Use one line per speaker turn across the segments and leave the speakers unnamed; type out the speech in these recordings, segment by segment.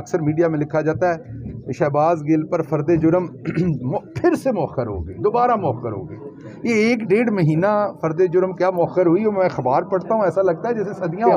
अक्सर मीडिया में लिखा जाता है शहबाज गिल पर फर्द जुर्म फिर से मौखर हो गई, दोबारा मौखर हो गई। ये 1-1.5 महीना फर्द जुर्म क्या मौखर हुई, मैं अखबार पढ़ता हूँ ऐसा लगता है जैसे सदियाँ।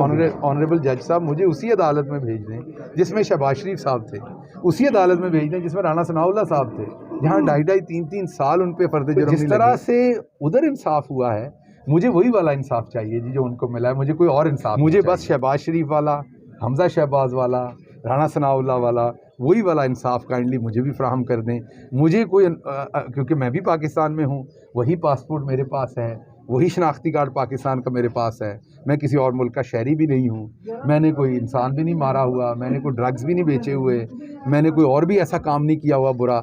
ऑनरेबल जज साहब मुझे उसी अदालत में भेज दें जिसमें शहबाज शरीफ साहब थे, उसी अदालत में भेज दें जिसमें राना सनाउल्लाह साहब थे, जहाँ 2.5-3 साल उन पर फर्द जुर्म जिस तरह से उधर इंसाफ हुआ है, मुझे वही वाला इंसाफ चाहिए जी जो उनको मिला है। मुझे कोई और इंसाफ, मुझे बस शहबाज शरीफ वाला, हमजा शहबाज वाला, राना सनाउल्लाह वाला, वही वाला इंसाफ काइंडली मुझे भी फ्राहम कर दें। मुझे कोई क्योंकि मैं भी पाकिस्तान में हूँ, वही पासपोर्ट मेरे पास है, वही शनाख्ती कार्ड पाकिस्तान का मेरे पास है। मैं किसी और मुल्क का शहरी भी नहीं हूँ, मैंने कोई इंसान भी नहीं मारा हुआ, मैंने कोई ड्रग्स भी नहीं बेचे हुए, मैंने कोई और भी ऐसा काम नहीं किया हुआ बुरा।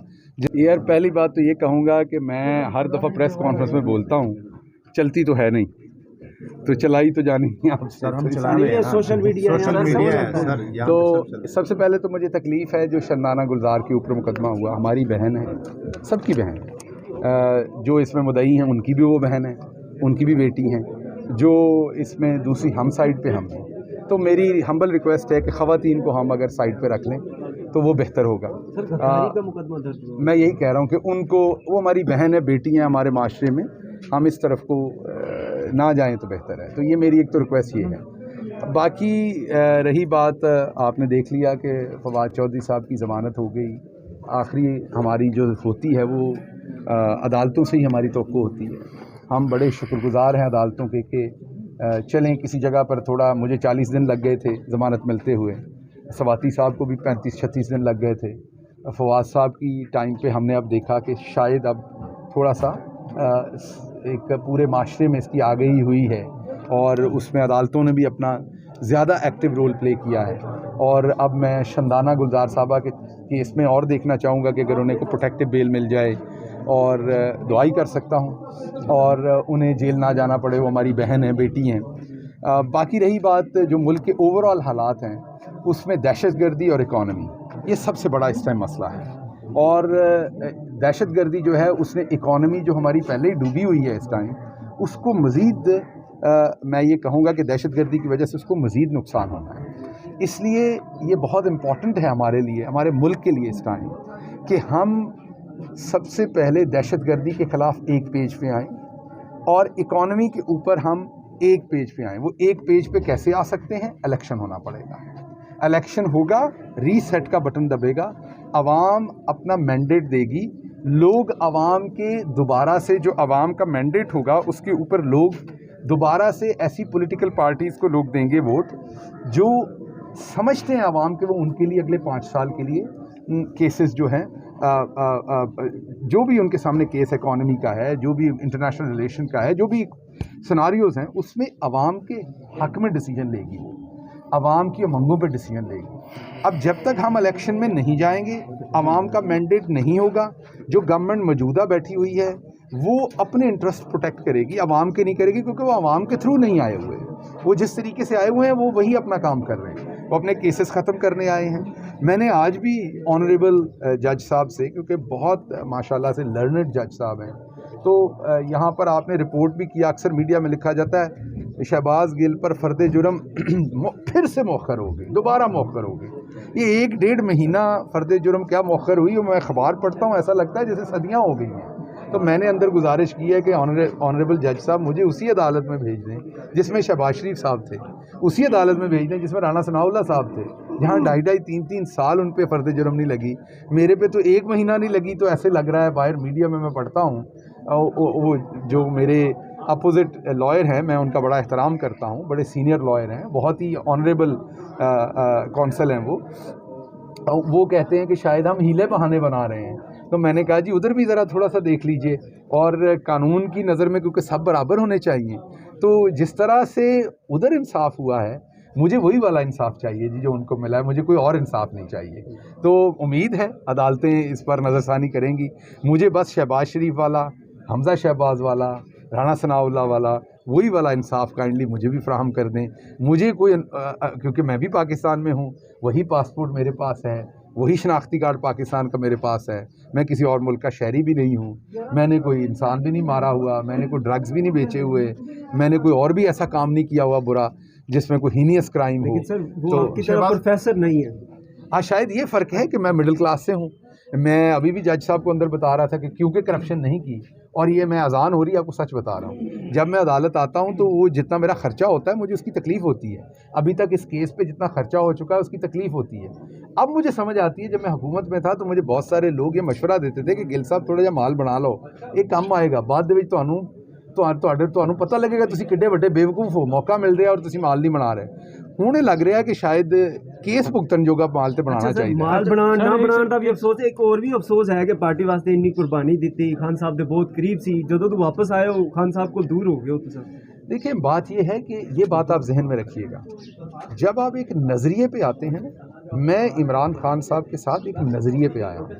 यार पहली बात तो ये कहूँगा कि मैं हर दफ़ा प्रेस कॉन्फ्रेंस में बोलता हूँ, चलती तो है नहीं तो चलाई तो जानी है आप सर, हम चला रहे हैं सोशल मीडिया है। तो सबसे पहले तो मुझे तकलीफ़ है जो शंदाना गुलजार के ऊपर मुकदमा हुआ। हमारी बहन है, सबकी बहन है, जो इसमें मुद्दई हैं उनकी भी वो बहन है, उनकी भी बेटी हैं, जो इसमें दूसरी हम साइड पे हम हैं। तो मेरी हम्बल रिक्वेस्ट है कि ख़वातीन को हम अगर साइड पे रख लें तो वो बेहतर होगा। मैं यही कह रहा हूँ कि उनको, वो हमारी बहन है, बेटी हैं हमारे माशरे में, हम इस तरफ को ना जाएं तो बेहतर है। तो ये मेरी एक तो रिक्वेस्ट ये है। बाकी रही बात, आपने देख लिया कि फवाद चौधरी साहब की ज़मानत हो गई। आखिरी हमारी जो होती है वो अदालतों से ही हमारी तवक्को होती है। हम बड़े शुक्रगुज़ार हैं अदालतों के चलें किसी जगह पर थोड़ा, मुझे 40 दिन लग गए थे ज़मानत मिलते हुए, सवाती साहब को भी 35-36 दिन लग गए थे। फवाद साहब की टाइम पे हमने अब देखा कि शायद अब थोड़ा सा एक पूरे माशरे में इसकी आ गई हुई है, और उसमें अदालतों ने भी अपना ज़्यादा एक्टिव रोल प्ले किया है। और अब मैं शंदाना गुलजार साहबा के केस में और देखना चाहूँगा कि अगर उन्हें को प्रोटेक्टिव बेल मिल जाए और दुआई कर सकता हूँ और उन्हें जेल ना जाना पड़े। वो हमारी बहन है, बेटी हैं। बाकी रही बात जो मुल्क के ओवरऑल हालात हैं, उसमें दहशतगर्दी और इकॉनमी, ये सबसे बड़ा इस टाइम मसला है। और दहशतगर्दी जो है उसने इकॉनमी जो हमारी पहले ही डूबी हुई है इस टाइम, उसको मज़ीद मैं ये कहूँगा कि दहशतगर्दी की वजह से उसको मज़ीद नुकसान होना है। इसलिए ये बहुत इम्पॉर्टेंट है हमारे लिए, हमारे मुल्क के लिए इस टाइम, कि हम सबसे पहले दहशतगर्दी के ख़िलाफ़ एक पेज पे आएँ और इकॉनमी के ऊपर हम एक पेज पे आएँ। वो एक पेज पे कैसे आ सकते हैं? इलेक्शन होना पड़ेगा। इलेक्शन होगा, रीसेट का बटन दबेगा, अवाम अपना मैंडेट देगी, लोग अवाम के दोबारा से, जो अवाम का मैंडेट होगा उसके ऊपर लोग दोबारा से ऐसी पॉलिटिकल पार्टीज़ को लोग देंगे वोट जो समझते हैं अवाम के वो उनके लिए अगले 5 साल के लिए केसेस जो हैं, जो भी उनके सामने केस इकॉनमी का है, जो भी इंटरनेशनल रिलेशन का है, जो भी सिनारियोज़ हैं, उसमें अवाम के हक़ में डिसीजन लेगी, वो अवाम की मंगों पर डिसीजन लेगी। अब जब तक हम इलेक्शन में नहीं जाएंगे, अवाम का मैंडेट नहीं होगा, जो गवर्नमेंट मौजूदा बैठी हुई है वो अपने इंटरेस्ट प्रोटेक्ट करेगी, अवाम के नहीं करेगी, क्योंकि वो अवाम के थ्रू नहीं आए हुए। वो जिस तरीके से आए हुए हैं वो वही अपना काम कर रहे हैं, वो अपने केसेस ख़त्म करने आए हैं। मैंने आज भी ऑनरेबल जज साहब से, क्योंकि बहुत माशाल्लाह से लर्नड जज साहब हैं, तो यहाँ पर आपने रिपोर्ट भी किया, अक्सर मीडिया में लिखा जाता है शहबाज गिल पर फर्द जुर्म फिर से मौखर हो गई, दोबारा मौखर हो गई। ये 1-1.5 महीना फर्द जुर्म क्या मौखर हुई, मैं अखबार पढ़ता हूँ ऐसा लगता है जैसे सदियाँ हो गई हैं। तो मैंने अंदर गुजारिश की है कि ऑनरेबल जज साहब मुझे उसी अदालत में भेज दें जिसमें शहबाज शरीफ साहब थे, उसी अदालत में भेज दें जिसमें राना सनाउल्लाह साहब थे, जहाँ 2.5-3 साल उन पर फर्द जुर्म नहीं लगी। मेरे पे तो 1 महीना नहीं लगी। तो ऐसे लग रहा है, बाहर मीडिया में मैं पढ़ता हूँ, वो जो मेरे अपोजिट लॉयर हैं, मैं उनका बड़ा एहतराम करता हूँ, बड़े सीनियर लॉयर हैं, बहुत ही ऑनरेबल कौंसल हैं वो कहते हैं कि शायद हम हीले बहाने बना रहे हैं। तो मैंने कहा जी उधर भी ज़रा थोड़ा सा देख लीजिए, और कानून की नज़र में क्योंकि सब बराबर होने चाहिए, तो जिस तरह से उधर इंसाफ हुआ है, मुझे वही वाला इंसाफ चाहिए जी जो उनको मिला है, मुझे कोई और इंसाफ नहीं चाहिए। तो उम्मीद है अदालतें इस पर नज़रसानी करेंगी। मुझे बस शहबाज शरीफ वाला, हमजा शहबाज वाला, राना सनाउल्लाह वाला, वही वाला इंसाफ काइंडली मुझे भी फ्राहम कर दें। मुझे कोई क्योंकि मैं भी पाकिस्तान में हूँ, वही पासपोर्ट मेरे पास है, वही शनाख्ती कार्ड पाकिस्तान का मेरे पास है, मैं किसी और मुल्क का शहरी भी नहीं हूँ, मैंने कोई इंसान भी नहीं मारा हुआ, मैंने कोई ड्रग्स भी नहीं बेचे हुए, मैंने कोई और भी ऐसा काम नहीं किया हुआ बुरा जिसमें कोई हीनियस क्राइम हो।
सर वो आपकी तरह प्रोफेसर नहीं है,
हाँ, शायद ये फ़र्क है कि मैं मिडिल क्लास से हूँ। मैं अभी भी जज साहब को अंदर बता रहा था कि क्योंकि करप्शन नहीं की, और ये मैं अज़ान हो रही है आपको सच बता रहा हूँ, जब मैं अदालत आता हूँ तो वो जितना मेरा ख़र्चा होता है मुझे उसकी तकलीफ़ होती है। अभी तक इस केस पे जितना ख़र्चा हो चुका है उसकी तकलीफ़ होती है। अब मुझे समझ आती है, जब मैं हुकूमत में था तो मुझे बहुत सारे लोग ये मशवरा देते थे कि गिल साहब थोड़ा जिहा माल बना लो, एक काम आएगा बाद दे विच ਤੁਹਾਨੂੰ पता लगेगा ਤੁਸੀਂ किड्डे वड्डे बेवकूफ़ हो, मौका मिल रहा और ਤੁਸੀਂ माल नहीं बना रहे। ਹੁਣ ਇਹ ਲੱਗ ਰਿਹਾ कि शायद केस भुगतन जोगा माल ਤੇ ਬਣਾਉਣਾ ਚਾਹੀਦਾ।
ਮਾਲ ਬਣਾਉਣ ਨਾ ਬਣਾਉਣ ਦਾ ਵੀ ਅਫਸੋਸ, ਇੱਕ ਹੋਰ ਵੀ ਅਫਸੋਸ ਹੈ ਕਿ ਪਾਰਟੀ ਵਾਸਤੇ ਇੰਨੀ ਕੁਰਬਾਨੀ ਦਿੱਤੀ, ਖਾਨ ਸਾਹਿਬ ਦੇ बहुत करीब सी, ਜਦੋਂ ਤੋਂ वापस आए हो खान साहब को दूर हो गए हो तुम।
देखिए, बात ये है कि ये बात आप जहन में रखिएगा, जब आप एक नज़रिए पे आते हैं ना, मैं इमरान खान साहब के साथ एक नज़रिए पे आया हूँ।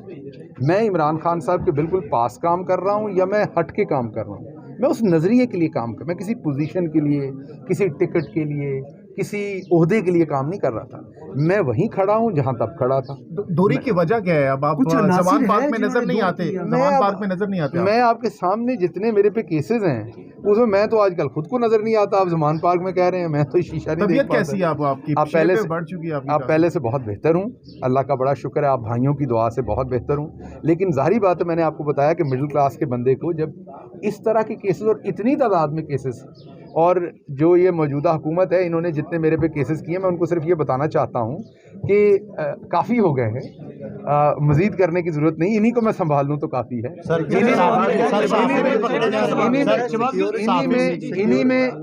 मैं इमरान खान साहब के बिल्कुल पास काम कर रहा हूँ या मैं हट के काम कर रहा हूँ, मैं उस नज़रिए के लिए काम कर, मैं किसी पोजीशन के लिए, किसी टिकट के लिए, किसी ओहदे के लिए काम नहीं कर रहा था। मैं वहीं खड़ा हूँ जहाँ तब खड़ा था।
दूरी की वजह क्या है? अब आप जमान पार्क में नजर नहीं आते, जमान पार्क में नजर नहीं आते।
मैं आपके सामने जितने मेरे पे केसेस हैं उसमें मैं तो आजकल खुद को नजर नहीं आता। आप जमान पार्क में कह रहे हैं, मैं तो शीशा नहीं देख पाता।
कैसी है आपकी?
आप पहले से
बढ़ चुकी है,
आप पहले से बहुत बेहतर हूँ, अल्लाह का बड़ा शुक्र है, आप भाइयों की दुआ से बहुत बेहतर हूँ। लेकिन जाहिर बात है, मैंने आपको बताया कि मिडिल क्लास के बंदे को जब इस तरह के केसेस और इतनी तादाद में केसेस, और जो ये मौजूदा हुकूमत है इन्होंने जितने मेरे पे केसेस किए, मैं उनको सिर्फ ये बताना चाहता हूँ कि काफ़ी हो गए हैं, मज़ीद करने की ज़रूरत नहीं, इन्हीं को मैं संभाल लूँ तो काफ़ी है।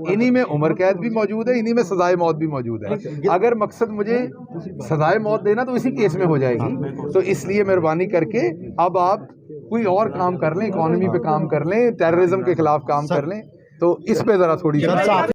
इन्हीं में उम्र कैद भी मौजूद है, इन्हीं में सजाए मौत भी मौजूद है। अगर मकसद मुझे सजाए मौत देना तो इसी केस में हो जाएगी। तो इसलिए मेहरबानी करके अब आप कोई और काम कर लें, इकॉनमी पे काम कर लें, टेररिज्म के खिलाफ काम कर लें, तो इस पे ज़रा थोड़ी